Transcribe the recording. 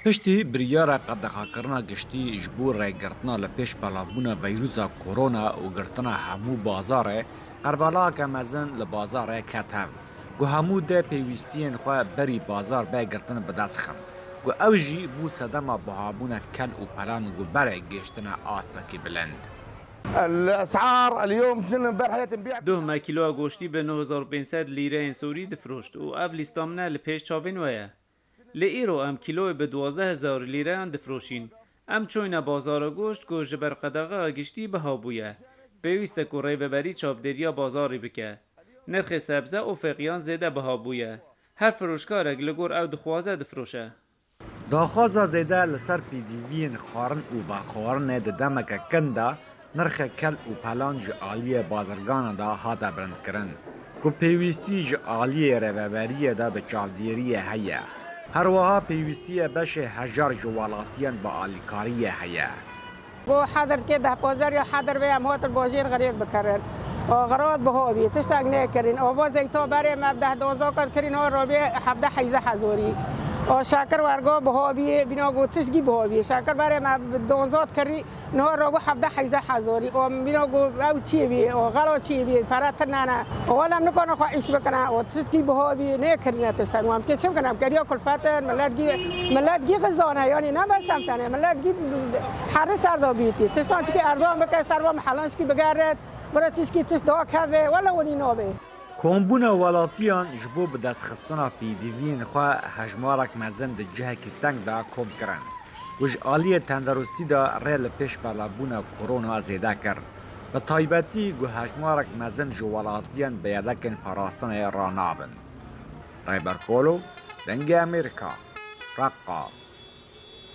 پشتی بریارا قدغاکرنا گشتی جبور ریگرتنا لپیش بلابونا ویروسا کرونا و گرتنا همو بازاره قربالا که مزن لبازاره کتب گو همو ده پیوستین خواه بری بازار بای گرتن بدست خم گو اوجی بو صدما بهابونا کل و پلان گو بره گشتنا آستاکی بلند الاسعار اليوم كنا امبارح نبيع دوما کیلو گوشتی به 9500 لیره سوری دفروشت و اف لیستامنه لپیش چاوین ویا. لئیرو ام کیلو به 12000 لیره اند دفروشین. ام چوینا بازار گوشت گوش بر قدغه گشتی به هابویه. پیوسته که ریوبری چاودریا بازاری بکه. نرخ سبزه و فقیان زیده به هابویه. هر فروشکارک لگور او دخوازه دفروشه. داخوازا زیده لسر پیدیوین خارن و باخوارن ده دمک کنده نرخ کل و پلان جعالی بازرگان دا هاتا برند کرن گو پیوستی جعالی روبریه دا به چاودیریه هیه هر وها پیوستی بش هجار جوالاتیان با آلیکاریه هیه بو حاضر كده بوزر يا حاضر بيا موت البوجير غريق بكرر غراد بهوبي تشتاق نكرين او بوزي تو بري مبدا دوزو كرين او روبي حبدا حيزه حزوري او شاكر ورغو بهوبي بينو تشگي بهوبي شاكر بري مب دوزات كري نو روبو حبدا حيزه حزوري او بينو او تشي بي او غلو تشي بي فراتنا ولا نكون خو ايش بكنا او تشگي بهوبي نكرين تشتاق ممكن شو كنا كريو كلفاتن ملاتگي غزانه يعني نبستم تاني ملاتگي حارس سردا بیتی تستان چی که اردوان بکه سروا محلانش کی بگرد برای چیز کی تست داک هده ولا ونی نابه کمبونا ولاتیان جبو به دست خستنا پیدیوین خواه هجمارک مزن ده جه که تنگ دا کم کرن وش آلی تندرستی دا ریل پیش بلابونا کرونا زیده کر و تایبتی گو هجمارک مزن جو ولاتیان بیدکن پاراستان رانابن رایبر کولو دنگ امریکا رقا